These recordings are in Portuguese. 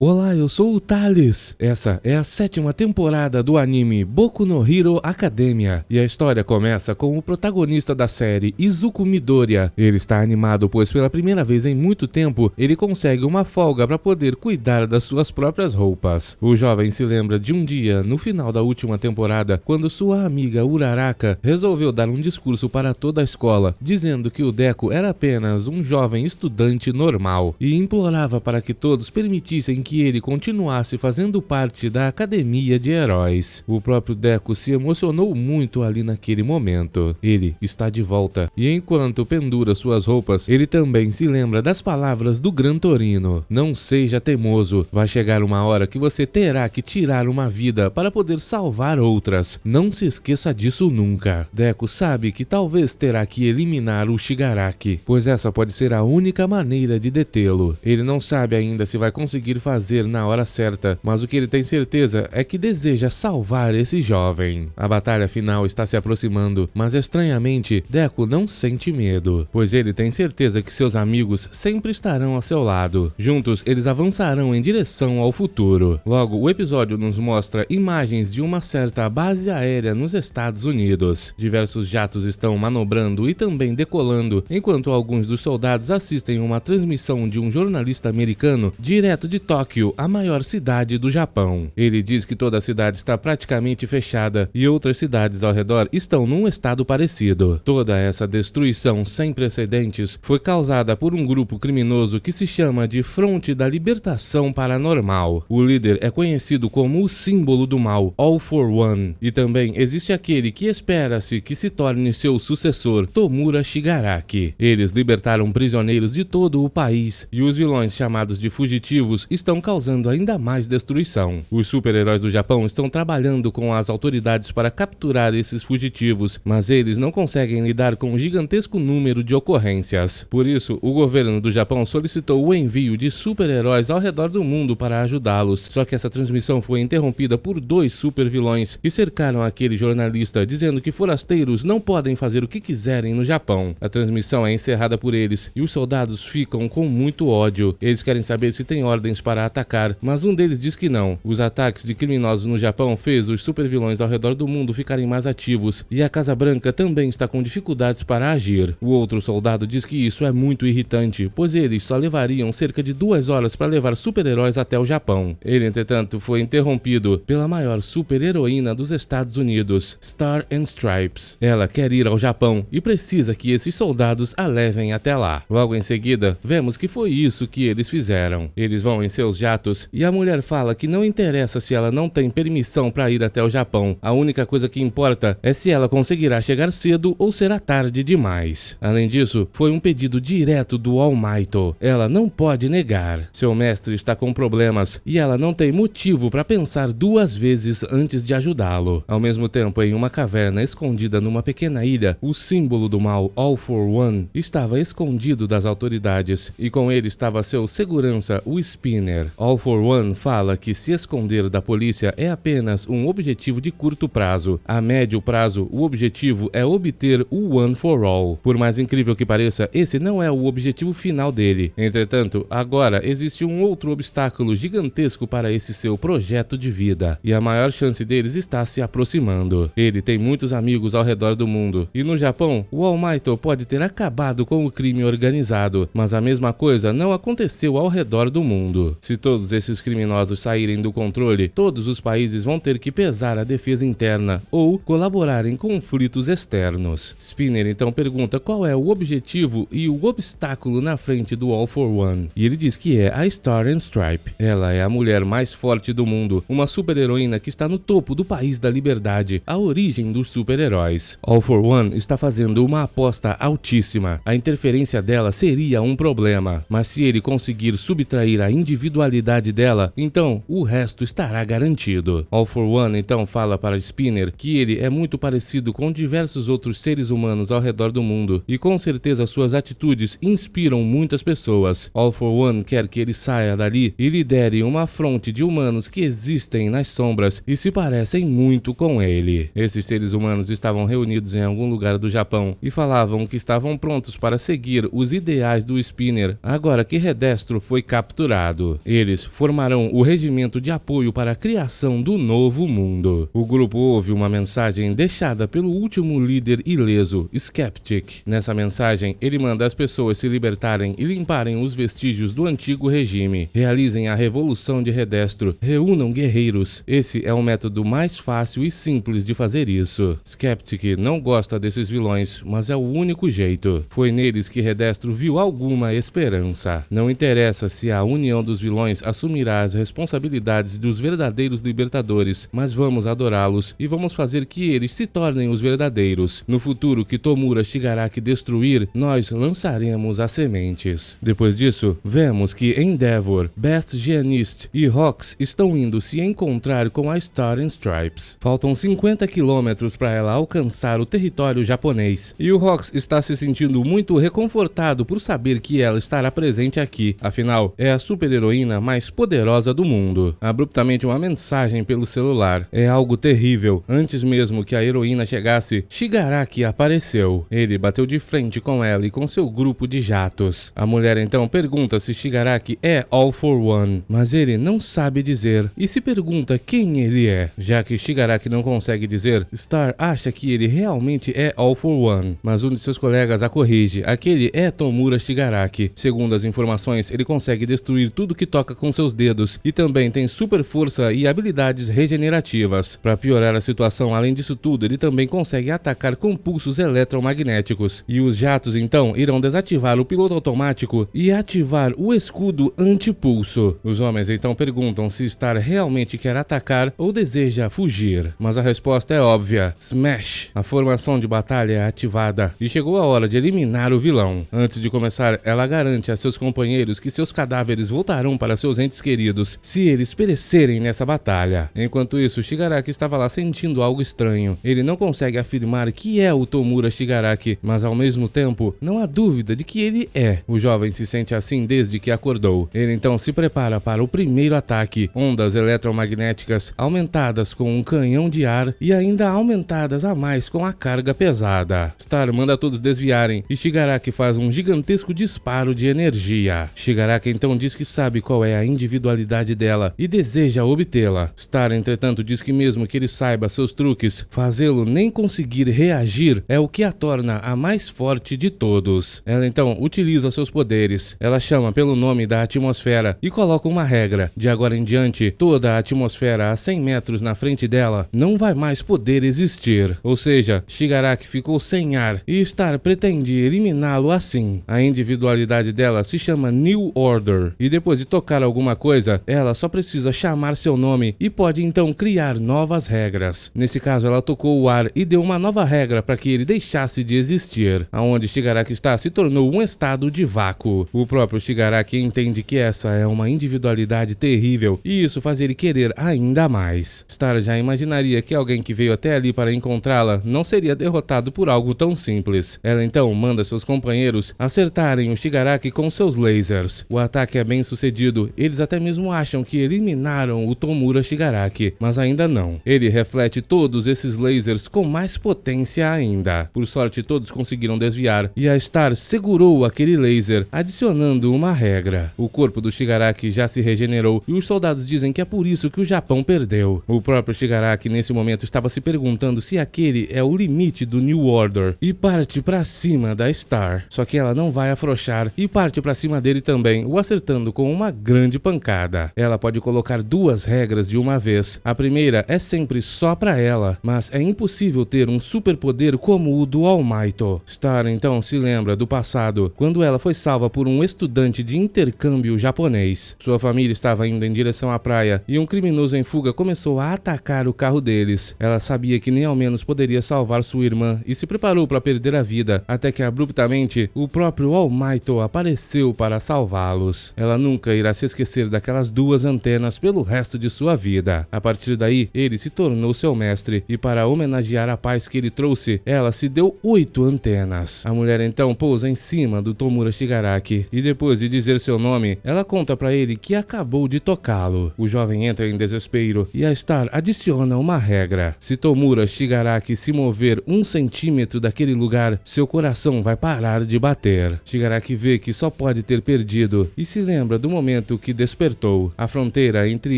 Olá, eu sou o Thales. Essa é a 7ª temporada do anime Boku no Hero Academia, e a história começa com o protagonista da série, Izuku Midoriya. Ele está animado pois pela primeira vez em muito tempo, ele consegue uma folga para poder cuidar das suas próprias roupas. O jovem se lembra de um dia, no final da última temporada, quando sua amiga Uraraka resolveu dar um discurso para toda a escola, dizendo que o Deku era apenas um jovem estudante normal, e implorava para que todos permitissem que ele continuasse fazendo parte da Academia de Heróis. O próprio Deku se emocionou muito ali naquele momento. Ele está de volta, e enquanto pendura suas roupas, ele também se lembra das palavras do Gran Torino. Não seja teimoso, vai chegar uma hora que você terá que tirar uma vida para poder salvar outras. Não se esqueça disso nunca. Deku sabe que talvez terá que eliminar o Shigaraki, pois essa pode ser a única maneira de detê-lo. Ele não sabe ainda se vai conseguir fazer na hora certa, mas o que ele tem certeza é que deseja salvar esse jovem. A batalha final está se aproximando, mas estranhamente, Deku não sente medo, pois ele tem certeza que seus amigos sempre estarão ao seu lado. Juntos, eles avançarão em direção ao futuro. Logo, o episódio nos mostra imagens de uma certa base aérea nos Estados Unidos. Diversos jatos estão manobrando e também decolando, enquanto alguns dos soldados assistem uma transmissão de um jornalista americano direto de Tóquio, a maior cidade do Japão. Ele diz que toda a cidade está praticamente fechada e outras cidades ao redor estão num estado parecido. Toda essa destruição sem precedentes foi causada por um grupo criminoso que se chama de Fronte da Libertação Paranormal. O líder é conhecido como o símbolo do mal, All for One, e também existe aquele que espera-se que se torne seu sucessor, Tomura Shigaraki. Eles libertaram prisioneiros de todo o país e os vilões chamados de fugitivos estão causando ainda mais destruição. Os super-heróis do Japão estão trabalhando com as autoridades para capturar esses fugitivos, mas eles não conseguem lidar com um gigantesco número de ocorrências. Por isso, o governo do Japão solicitou o envio de super-heróis ao redor do mundo para ajudá-los. Só que essa transmissão foi interrompida por dois super-vilões que cercaram aquele jornalista, dizendo que forasteiros não podem fazer o que quiserem no Japão. A transmissão é encerrada por eles e os soldados ficam com muito ódio. Eles querem saber se tem ordens para atacar, mas um deles diz que não. Os ataques de criminosos no Japão fez os supervilões ao redor do mundo ficarem mais ativos, e a Casa Branca também está com dificuldades para agir. O outro soldado diz que isso é muito irritante, pois eles só levariam cerca de 2 horas para levar super-heróis até o Japão. Ele, entretanto, foi interrompido pela maior super-heroína dos Estados Unidos, Star and Stripes. Ela quer ir ao Japão e precisa que esses soldados a levem até lá. Logo em seguida, vemos que foi isso que eles fizeram. Eles vão em seus jatos e a mulher fala que não interessa se ela não tem permissão para ir até o Japão. A única coisa que importa é se ela conseguirá chegar cedo ou será tarde demais. Além disso, foi um pedido direto do All Might. Ela não pode negar. Seu mestre está com problemas e ela não tem motivo para pensar 2 vezes antes de ajudá-lo. Ao mesmo tempo, em uma caverna escondida numa pequena ilha, o símbolo do mal, All for One, estava escondido das autoridades, e com ele estava seu segurança, o Spinner. All for One fala que se esconder da polícia é apenas um objetivo de curto prazo. A médio prazo, o objetivo é obter o One for All. Por mais incrível que pareça, esse não é o objetivo final dele. Entretanto, agora existe um outro obstáculo gigantesco para esse seu projeto de vida, e a maior chance deles está se aproximando. Ele tem muitos amigos ao redor do mundo, e no Japão, o All Might pode ter acabado com o crime organizado, mas a mesma coisa não aconteceu ao redor do mundo. Se todos esses criminosos saírem do controle, todos os países vão ter que pesar a defesa interna ou colaborar em conflitos externos. Spinner então pergunta qual é o objetivo e o obstáculo na frente do All for One, e ele diz que é a Star and Stripe. Ela é a mulher mais forte do mundo, uma super-heroína que está no topo do país da liberdade, a origem dos super-heróis. All for One está fazendo uma aposta altíssima. A interferência dela seria um problema, mas se ele conseguir subtrair a individualidade dela, então o resto estará garantido. All for One então fala para Spinner que ele é muito parecido com diversos outros seres humanos ao redor do mundo, e com certeza suas atitudes inspiram muitas pessoas. All for One quer que ele saia dali e lidere uma fronte de humanos que existem nas sombras e se parecem muito com ele. Esses seres humanos estavam reunidos em algum lugar do Japão e falavam que estavam prontos para seguir os ideais do Spinner, agora que Redestro foi capturado. Eles formarão o regimento de apoio para a criação do novo mundo. O grupo ouve uma mensagem deixada pelo último líder ileso, Skeptic. Nessa mensagem, ele manda as pessoas se libertarem e limparem os vestígios do antigo regime. Realizem a revolução de Redestro, reúnam guerreiros. Esse é o método mais fácil e simples de fazer isso. Skeptic não gosta desses vilões, mas é o único jeito. Foi neles que Redestro viu alguma esperança. Não interessa se a união dos vilões assumirá as responsabilidades dos verdadeiros libertadores, mas vamos adorá-los e vamos fazer que eles se tornem os verdadeiros. No futuro que Tomura Shigaraki destruir, nós lançaremos as sementes. Depois disso, vemos que Endeavor, Best Jeanist e Rox estão indo se encontrar com a Star and Stripes. Faltam 50 quilômetros para ela alcançar o território japonês, e o Rox está se sentindo muito reconfortado por saber que ela estará presente aqui. Afinal, é a super-heroína mais poderosa do mundo. Abruptamente, uma mensagem pelo celular. É algo terrível. Antes mesmo que a heroína chegasse, Shigaraki apareceu. Ele bateu de frente com ela e com seu grupo de jatos. A mulher então pergunta se Shigaraki é All for One, mas ele não sabe dizer e se pergunta quem ele é. Já que Shigaraki não consegue dizer, Star acha que ele realmente é All for One, mas um de seus colegas a corrige. Aquele é Tomura Shigaraki. Segundo as informações, ele consegue destruir tudo que toca com seus dedos e também tem super força e habilidades regenerativas. Para piorar a situação, além disso tudo, ele também consegue atacar com pulsos eletromagnéticos. E os jatos então irão desativar o piloto automático e ativar o escudo antipulso. Os homens então perguntam se Star realmente quer atacar ou deseja fugir, mas a resposta é óbvia: Smash! A formação de batalha é ativada e chegou a hora de eliminar o vilão. Antes de começar, ela garante a seus companheiros que seus cadáveres voltarão para seus entes queridos se eles perecerem nessa batalha. Enquanto isso, Shigaraki estava lá sentindo algo estranho. Ele não consegue afirmar que é o Tomura Shigaraki, mas ao mesmo tempo, não há dúvida de que ele é. O jovem se sente assim desde que acordou. Ele então se prepara para o primeiro ataque. Ondas eletromagnéticas aumentadas com um canhão de ar e ainda aumentadas a mais com a carga pesada. Star manda todos desviarem e Shigaraki faz um gigantesco disparo de energia. Shigaraki então diz que sabe qual é a individualidade dela e deseja obtê-la. Star, entretanto, diz que mesmo que ele saiba seus truques, fazê-lo nem conseguir reagir é o que a torna a mais forte de todos. Ela então utiliza seus poderes. Ela chama pelo nome da atmosfera e coloca uma regra. De agora em diante, toda a atmosfera a 100 metros na frente dela não vai mais poder existir. Ou seja, Shigaraki ficou sem ar e Star pretende eliminá-lo assim. A individualidade dela se chama New Order e depois de tocar alguma coisa, ela só precisa chamar seu nome e pode então criar novas regras. Nesse caso, ela tocou o ar e deu uma nova regra para que ele deixasse de existir. Aonde Shigaraki está se tornou um estado de vácuo. O próprio Shigaraki entende que essa é uma individualidade terrível e isso faz ele querer ainda mais. Star já imaginaria que alguém que veio até ali para encontrá-la não seria derrotado por algo tão simples. Ela então manda seus companheiros acertarem o Shigaraki com seus lasers. O ataque é bem sucedido, eles até mesmo acham que eliminaram o Tomura Shigaraki, mas ainda não. Ele reflete todos esses lasers com mais potência ainda. Por sorte, todos conseguiram desviar e a Star segurou aquele laser, adicionando uma regra. O corpo do Shigaraki já se regenerou e os soldados dizem que é por isso que o Japão perdeu. O próprio Shigaraki nesse momento estava se perguntando se aquele é o limite do New Order e parte pra cima da Star. Só que ela não vai afrouxar e parte pra cima dele também, o acertando com uma grande pancada. Ela pode colocar duas regras de uma vez. A primeira é sempre só pra ela, mas é impossível ter um superpoder como o do All Might. Star então se lembra do passado, quando ela foi salva por um estudante de intercâmbio japonês. Sua família estava indo em direção à praia e um criminoso em fuga começou a atacar o carro deles. Ela sabia que nem ao menos poderia salvar sua irmã e se preparou para perder a vida, até que abruptamente o próprio All Might apareceu para salvá-los. Ela nunca irá se esquecer daquelas duas antenas pelo resto de sua vida. A partir daí, ele se tornou seu mestre e para homenagear a paz que ele trouxe, ela se deu 8 antenas. A mulher então pousa em cima do Tomura Shigaraki e depois de dizer seu nome, ela conta para ele que acabou de tocá-lo. O jovem entra em desespero e a Star adiciona uma regra: se Tomura Shigaraki se mover 1 centímetro daquele lugar, seu coração vai parar de bater. Shigaraki vê que só pode ter perdido e se lembra do momento momento que despertou. A fronteira entre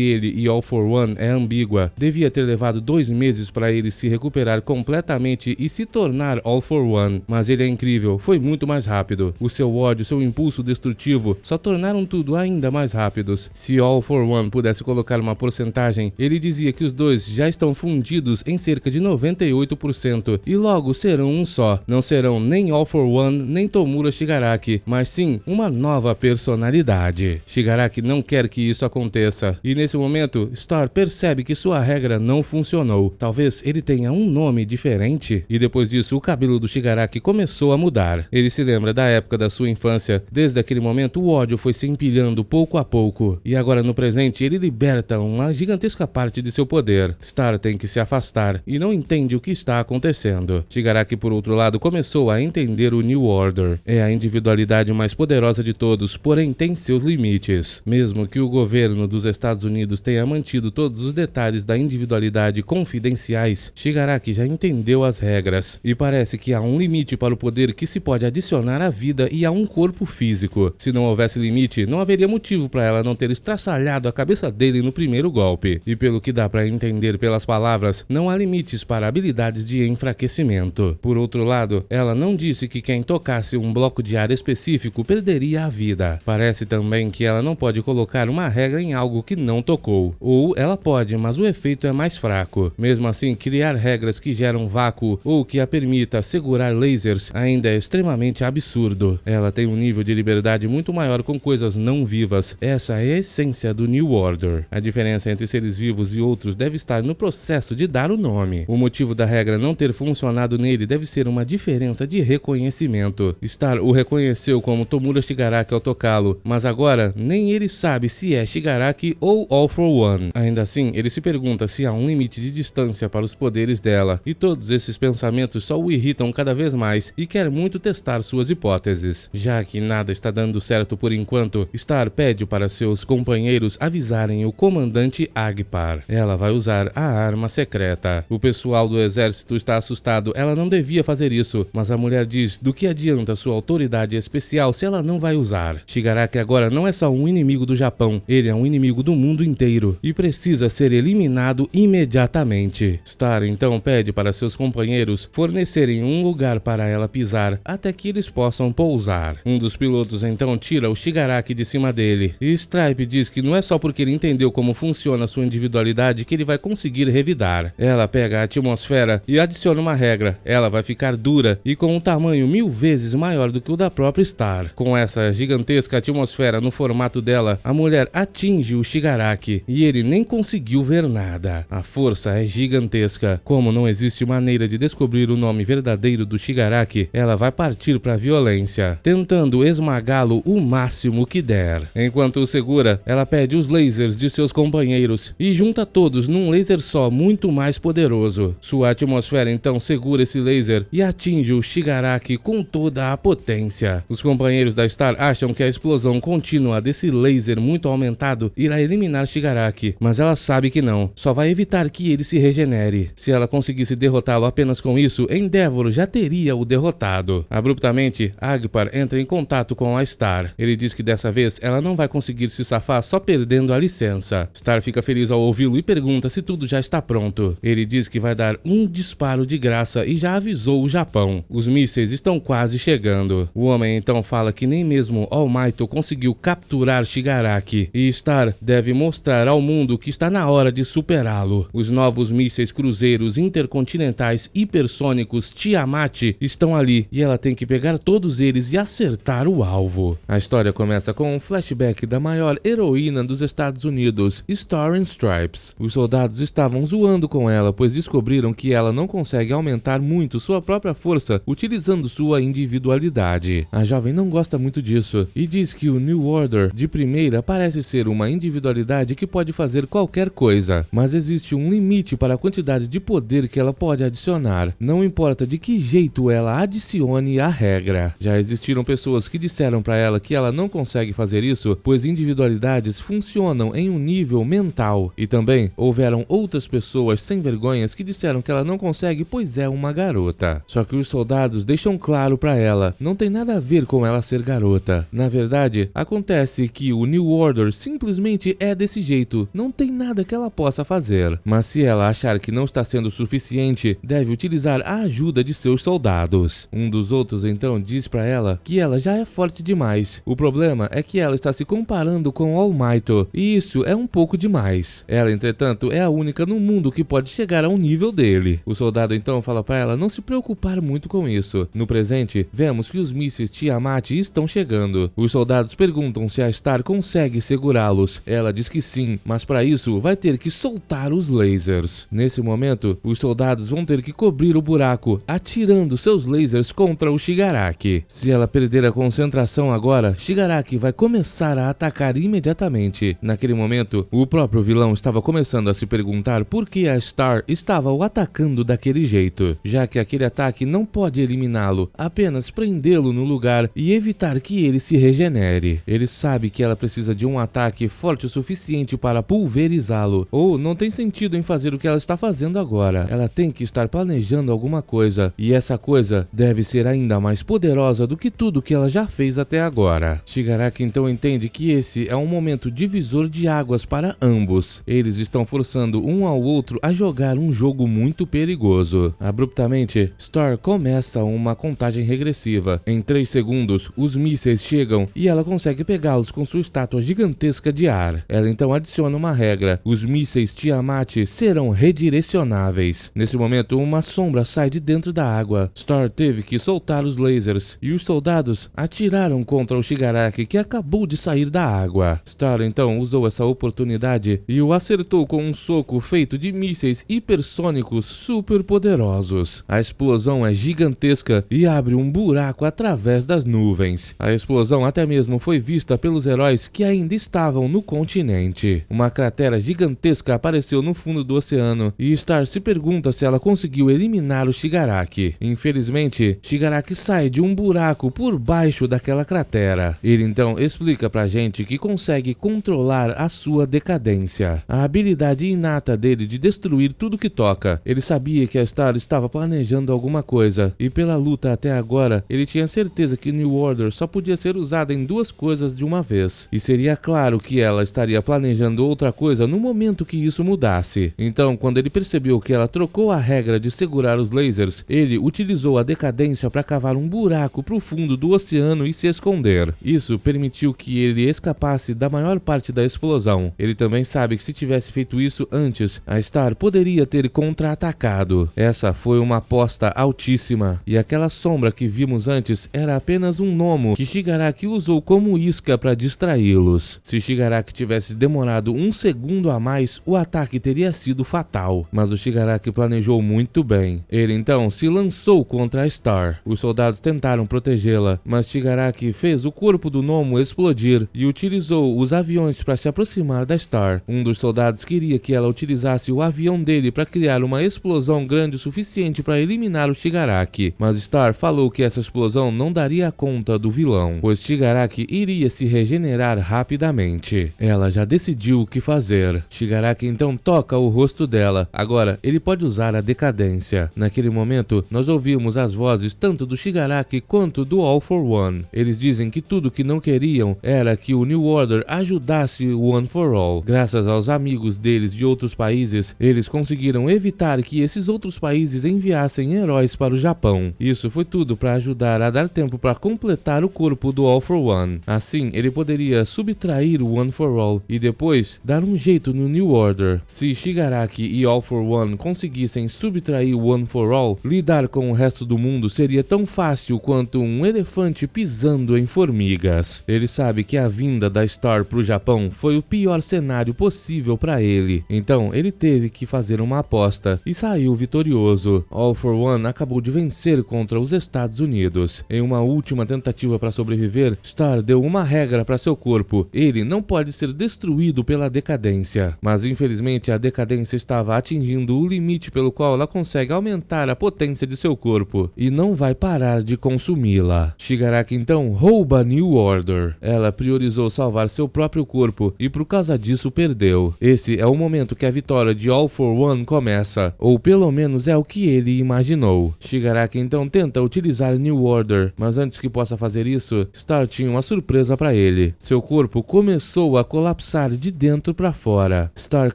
ele e All for One é ambígua. Devia ter levado 2 meses para ele se recuperar completamente e se tornar All for One, mas ele é incrível, foi muito mais rápido. O seu ódio, seu impulso destrutivo só tornaram tudo ainda mais rápidos. Se All for One pudesse colocar uma porcentagem, ele dizia que os dois já estão fundidos em cerca de 98% e logo serão um só. Não serão nem All for One nem Tomura Shigaraki, mas sim uma nova personalidade. Shigaraki não quer que isso aconteça e nesse momento Star percebe que sua regra não funcionou. Talvez ele tenha um nome diferente. E depois disso o cabelo do Shigaraki começou a mudar. Ele se lembra da época da sua infância. Desde aquele momento o ódio foi se empilhando pouco a pouco e agora no presente ele liberta uma gigantesca parte de seu poder. Star tem que se afastar e não entende o que está acontecendo. Shigaraki, por outro lado, começou a entender o New Order. É a individualidade mais poderosa de todos, porém tem seus limites. Mesmo que o governo dos Estados Unidos tenha mantido todos os detalhes da individualidade confidenciais, Shigaraki já entendeu as regras e parece que há um limite para o poder que se pode adicionar à vida e a um corpo físico. Se não houvesse limite, não haveria motivo para ela não ter estraçalhado a cabeça dele no primeiro golpe. E pelo que dá para entender pelas palavras, não há limites para habilidades de enfraquecimento. Por outro lado, ela não disse que quem tocasse um bloco de ar específico perderia a vida. Parece também que ela não pode colocar uma regra em algo que não tocou. Ou ela pode, mas o efeito é mais fraco. Mesmo assim, criar regras que geram vácuo ou que a permita segurar lasers ainda é extremamente absurdo. Ela tem um nível de liberdade muito maior com coisas não vivas. Essa é a essência do New Order. A diferença entre seres vivos e outros deve estar no processo de dar o nome. O motivo da regra não ter funcionado nele deve ser uma diferença de reconhecimento. Star o reconheceu como Tomura Shigaraki ao tocá-lo, mas agora nem ele sabe se é Shigaraki ou All for One. Ainda assim, ele se pergunta se há um limite de distância para os poderes dela, e todos esses pensamentos só o irritam cada vez mais e quer muito testar suas hipóteses. Já que nada está dando certo por enquanto, Star pede para seus companheiros avisarem o comandante Agpar. Ela vai usar a arma secreta. O pessoal do exército está assustado, ela não devia fazer isso, mas a mulher diz do que adianta sua autoridade especial se ela não vai usar. Shigaraki agora não é só um inimigo do Japão, ele é um inimigo do mundo inteiro e precisa ser eliminado imediatamente. Star então pede para seus companheiros fornecerem um lugar para ela pisar até que eles possam pousar. Um dos pilotos então tira o Shigaraki de cima dele e Stripe diz que não é só porque ele entendeu como funciona sua individualidade que ele vai conseguir revidar. Ela pega a atmosfera e adiciona uma regra. Ela vai ficar dura e com um tamanho 1000 vezes maior do que o da própria Star. Com essa gigantesca atmosfera no formato dela, a mulher atinge o Shigaraki e ele nem conseguiu ver nada. A força é gigantesca. Como não existe maneira de descobrir o nome verdadeiro do Shigaraki, ela vai partir para a violência, tentando esmagá-lo o máximo que der. Enquanto o segura, ela pede os lasers de seus companheiros e junta todos num laser só muito mais poderoso. Sua atmosfera então segura esse laser e atinge o Shigaraki com toda a potência. Os companheiros da Star acham que a explosão contínua desse laser muito aumentado irá eliminar Shigaraki, mas ela sabe que não, só vai evitar que ele se regenere. Se ela conseguisse derrotá-lo apenas com isso, Endeavor já teria o derrotado. Abruptamente, Agpar entra em contato com a Star. Ele diz que dessa vez ela não vai conseguir se safar só perdendo a licença. Star fica feliz ao ouvi-lo e pergunta se tudo já está pronto. Ele diz que vai dar um disparo de graça e já avisou o Japão. Os mísseis estão quase chegando. O homem então fala que nem mesmo All Might conseguiu capturar Shigaraki e Star deve mostrar ao mundo que está na hora de superá-lo. Os novos mísseis cruzeiros intercontinentais hipersônicos Tiamat estão ali e ela tem que pegar todos eles e acertar o alvo. A história começa com um flashback da maior heroína dos Estados Unidos, Star and Stripes. Os soldados estavam zoando com ela, pois descobriram que ela não consegue aumentar muito sua própria força utilizando sua individualidade. A jovem não gosta muito disso e diz que o New Order de primeira parece ser uma individualidade que pode fazer qualquer coisa, mas existe um limite para a quantidade de poder que ela pode adicionar, não importa de que jeito ela adicione a regra. Já existiram pessoas que disseram para ela que ela não consegue fazer isso, pois individualidades funcionam em um nível mental, e também houveram outras pessoas sem vergonhas que disseram que ela não consegue pois é uma garota. Só que os soldados deixam claro para ela, não tem nada a ver com ela ser garota. Na verdade, acontece que o New Order simplesmente é desse jeito, não tem nada que ela possa fazer. Mas se ela achar que não está sendo suficiente, deve utilizar a ajuda de seus soldados. Um dos outros então diz pra ela que ela já é forte demais. O problema é que ela está se comparando com All Might, e isso é um pouco demais. Ela, entretanto, é a única no mundo que pode chegar ao nível dele. O soldado então fala pra ela não se preocupar muito com isso. No presente, vemos que os mísseis Tiamat estão chegando. Os soldados perguntam se a Star consegue segurá-los. Ela diz que sim, mas para isso vai ter que soltar os lasers. Nesse momento, os soldados vão ter que cobrir o buraco, atirando seus lasers contra o Shigaraki. Se ela perder a concentração agora, Shigaraki vai começar a atacar imediatamente. Naquele momento, o próprio vilão estava começando a se perguntar por que a Star estava o atacando daquele jeito, já que aquele ataque não pode eliminá-lo, apenas prendê-lo no lugar e evitar que ele se regenere. Ele sabe que ela precisa de um ataque forte o suficiente para pulverizá-lo, ou não tem sentido em fazer o que ela está fazendo agora. Ela tem que estar planejando alguma coisa, e essa coisa deve ser ainda mais poderosa do que tudo que ela já fez até agora. Shigaraki então entende que esse é um momento divisor de águas para ambos. Eles estão forçando um ao outro a jogar um jogo muito perigoso. Abruptamente, Star começa uma contagem regressiva. Em 3 segundos, os mísseis chegam e ela consegue pegá-los com sua estátua gigantesca de ar. Ela então adiciona uma regra: os mísseis Tiamat serão redirecionáveis. Nesse momento, uma sombra sai de dentro da água. Star teve que soltar os lasers e os soldados atiraram contra o Shigaraki, que acabou de sair da água. Star então usou essa oportunidade e o acertou com um soco feito de mísseis hipersônicos super poderosos. A explosão é gigantesca e abre um buraco através das nuvens. A explosão até mesmo foi vista pelos heróis que ainda estavam no continente. Uma cratera gigantesca apareceu no fundo do oceano e Star se pergunta se ela conseguiu eliminar o Shigaraki. Infelizmente, Shigaraki sai de um buraco por baixo daquela cratera. Ele então explica pra gente que consegue controlar a sua decadência, a habilidade inata dele de destruir tudo que toca. Ele sabia que a Star estava planejando alguma coisa, e pela luta até agora, ele tinha certeza que New Order só podia ser usada em 2 coisas de uma vez, e seria claro que ela estaria planejando outra coisa no momento que isso mudasse. Então, quando ele percebeu que ela trocou a regra de segurar os lasers, ele utilizou a decadência para cavar um buraco pro fundo do oceano e se esconder. Isso permitiu que ele escapasse da maior parte da explosão. Ele também sabe que se tivesse feito isso antes, a Star poderia ter contra-atacado. Essa foi uma aposta altíssima, e aquela sombra que vimos antes era apenas um gnomo que Shigaraki usou como isca para distraí-los. Se Shigaraki tivesse demorado 1 segundo a mais, o ataque teria sido fatal, mas o Shigaraki planejou muito bem. Ele então se lançou contra a Star. Os soldados tentaram protegê-la, mas Shigaraki fez o corpo do gnomo explodir e utilizou os aviões para se aproximar da Star. Um dos soldados queria que ela utilizasse o avião dele para criar uma explosão grande o suficiente para eliminar o Shigaraki, mas Star falou que essa explosão não daria conta do vilão, pois Shigaraki iria se regenerar rapidamente. Ela já decidiu o que fazer. Shigaraki então toca o rosto dela. Agora ele pode usar a decadência. Naquele momento, nós ouvimos as vozes tanto do Shigaraki quanto do All for One. Eles dizem que tudo que não queriam era que o New Order ajudasse o One for All. Graças aos amigos deles de outros países, eles conseguiram evitar que esses outros países enviassem heróis para o Japão. Isso foi tudo para ajudar a dar tempo para completar o corpo do All for One. Assim, ele poderia subtrair o One for All e depois dar um jeito no New Order. Se Shigaraki e All for One conseguissem subtrair o One for All, lidar com o resto do mundo seria tão fácil quanto um elefante pisando em formigas. Ele sabe que a vinda da Star pro Japão foi o pior cenário possível para ele, então ele teve que fazer uma aposta e saiu vitorioso. All for One acabou de vencer contra os Estados Unidos. Em uma última tentativa para sobreviver, Star deu uma regra para seu corpo: ele não pode ser destruído pela decadência. Mas infelizmente a decadência estava atingindo o limite pelo qual ela consegue aumentar a potência de seu corpo e não vai parar de consumi-la. Shigaraki então rouba New Order. Ela priorizou salvar seu próprio corpo e por causa disso perdeu. Esse é o momento que a vitória de All for One começa, ou pelo menos é o que ele imaginou. Shigaraki então tenta utilizar New Order, mas antes que possa fazer isso, Star tinha uma surpresa para ele. ele. Seu corpo começou a colapsar de dentro para fora. Star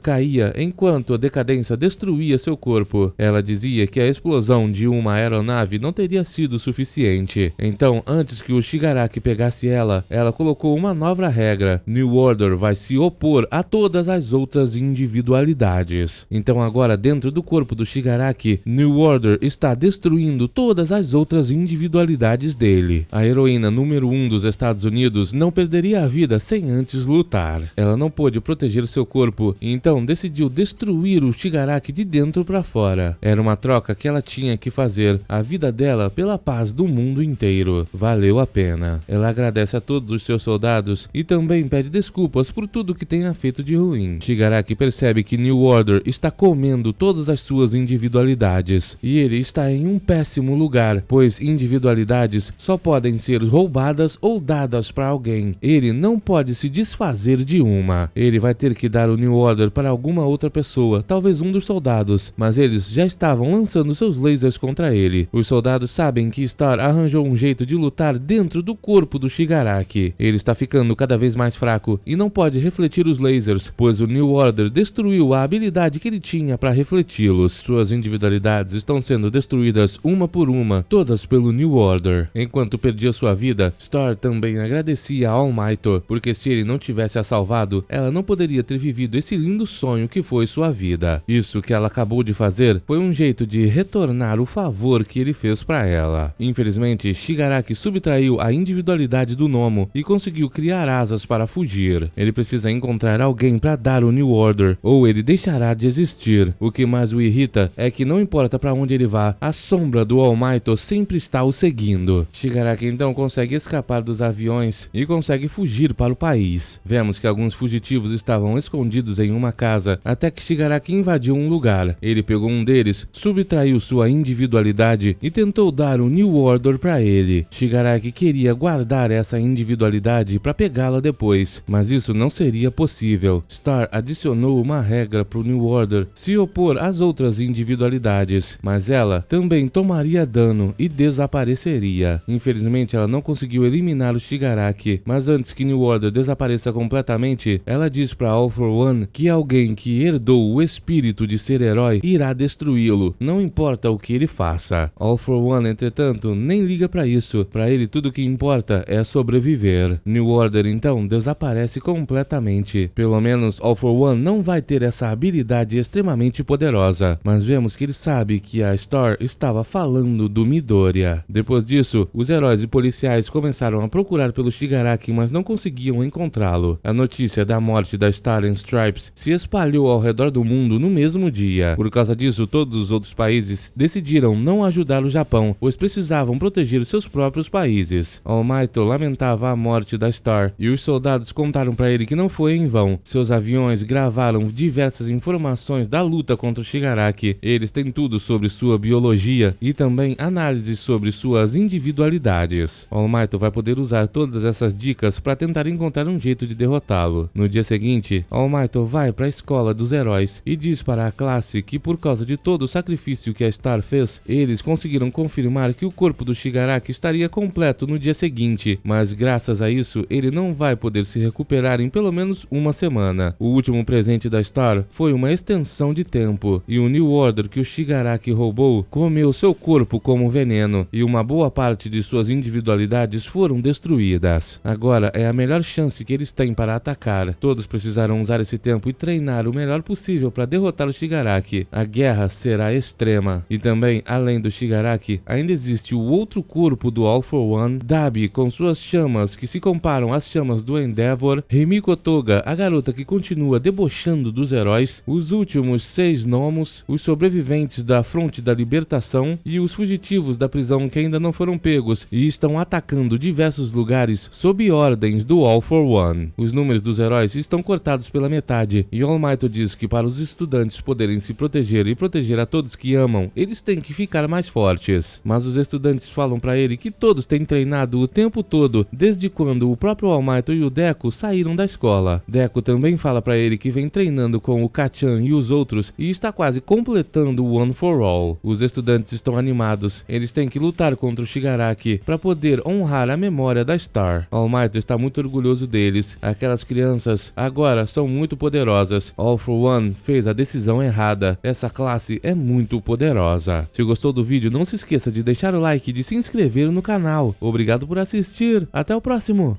caía enquanto a decadência destruía seu corpo. Ela dizia que a explosão de uma aeronave não teria sido suficiente. Então, antes que o Shigaraki pegasse ela colocou uma nova regra. New Order vai se opor a todas as outras individualidades. Então agora, dentro do corpo do Shigaraki, New Order está destruindo todas as outras individualidades dele. A heroína número 1 dos Estados Unidos não perderia a vida sem antes lutar. Ela não pôde proteger seu corpo e então decidiu destruir o Shigaraki de dentro para fora. Era uma troca que ela tinha que fazer, a vida dela pela paz do mundo inteiro. Valeu a pena. Ela agradece a todos os seus soldados e também pede desculpas por tudo que tenha feito de ruim. Shigaraki percebe que New Order está comendo todas as suas individualidades e ele está em um péssimo lugar, pois individualidades só podem ser roubadas ou dadas para alguém. Ele não pode se desfazer de uma. Ele vai ter que dar o New Order para alguma outra pessoa, talvez um dos soldados, mas eles já estavam lançando seus lasers contra ele. Os soldados sabem que Star arranjou um jeito de lutar dentro do corpo do Shigaraki. Ele está ficando cada vez mais fraco e não pode refletir os lasers, pois o New Order destruiu a habilidade que ele tinha para refleti-los. Suas individualidades estão sendo destruídas uma por uma, todas pelo New Order. Enquanto perdia sua vida, Star também agradecia a All Might, porque se ele não tivesse a salvado, ela não poderia ter vivido esse lindo sonho que foi sua vida. Isso que ela acabou de fazer foi um jeito de retornar o favor que ele fez para ela. Infelizmente, Shigaraki subtraiu a individualidade do Nomo e conseguiu criar asas para fugir. Ele precisa encontrar alguém para dar o New Order, ou ele deixará de existir. O que mais o irrita é que não importa para onde ele vá, a sombra do All Might sempre está o seguindo. Shigaraki então consegue escapar dos aviões e consegue fugir para o país. Vemos que alguns fugitivos estavam escondidos em uma casa, até que Shigaraki invadiu um lugar. Ele pegou um deles, subtraiu sua individualidade e tentou dar o New Order para ele. Shigaraki queria guardar essa individualidade para pegá-la depois, mas isso não seria possível. Star adicionou uma regra para o New Order se opor às outras individualidades, mas ela também tomaria dano e desapareceria. Infelizmente, ela não conseguiu eliminar o Shigaraki, mas antes que New Order desapareça completamente, ela diz para All for One que alguém que herdou o espírito de ser herói irá destruí-lo, não importa o que ele faça. All for One, entretanto, nem liga para isso. Para ele, tudo que importa é sobreviver. New Order então desaparece completamente. Pelo menos All for One não vai ter essa habilidade extremamente poderosa, mas vemos que ele sabe que a Star estava falando do Midoriya. Depois disso, os heróis e policiais começaram a procurar pelo Shigaraki, mas não conseguiam encontrá-lo. A notícia da morte da Star and Stripes se espalhou ao redor do mundo no mesmo dia. Por causa disso, todos os outros países decidiram não ajudar o Japão, pois precisavam proteger seus próprios países. All Might lamentava a morte da Star e os soldados contaram para ele que não foi em vão. Seus aviões gravaram diversas informações da luta contra o Shigaraki. Eles têm tudo sobre sua biologia e também análises sobre suas individualidades. All Might vai poder usar todas essas dicas para tentar encontrar um jeito de derrotá-lo. No dia seguinte, All Might vai para a escola dos heróis e diz para a classe que por causa de todo o sacrifício que a Star fez, eles conseguiram confirmar que o corpo do Shigaraki estaria completo no dia seguinte, mas graças a isso, ele não vai poder se recuperar em pelo menos uma semana. O último presente da Star foi uma extensão de tempo, e o New Order que o Shigaraki roubou comeu seu corpo como veneno, e uma boa parte de suas individualidades foram destruídas. Agora é a melhor chance que eles têm para atacar. Todos precisaram usar esse tempo e treinar o melhor possível para derrotar o Shigaraki. A guerra será extrema. E também, além do Shigaraki, ainda existe o outro corpo do All for One, Dabi com suas chamas que se comparam às chamas do Endeavor, Himiko Toga, a garota que continua debochando dos heróis, os últimos 6 gnomos, os sobreviventes da Fronte da Libertação e os fugitivos da prisão que ainda não foram pegos e estão atacando diversos lugares sob ordens do All for One. Os números dos heróis estão cortados pela metade e All Might diz que para os estudantes poderem se proteger e proteger a todos que amam, eles têm que ficar mais fortes. Mas os estudantes falam para ele que todos têm treinado o tempo todo, desde quando o próprio All Might e o Deku saíram da escola. Deku também fala para ele que vem treinando com o Kacchan e os outros e está quase completando o One for All. Os estudantes estão animados, eles têm que lutar contra o Shigaraki para poder honrar a memória da Star. All Might Midnight está muito orgulhoso deles. Aquelas crianças agora são muito poderosas. All for One fez a decisão errada. Essa classe é muito poderosa. Se gostou do vídeo, não se esqueça de deixar o like e de se inscrever no canal. Obrigado por assistir. Até o próximo.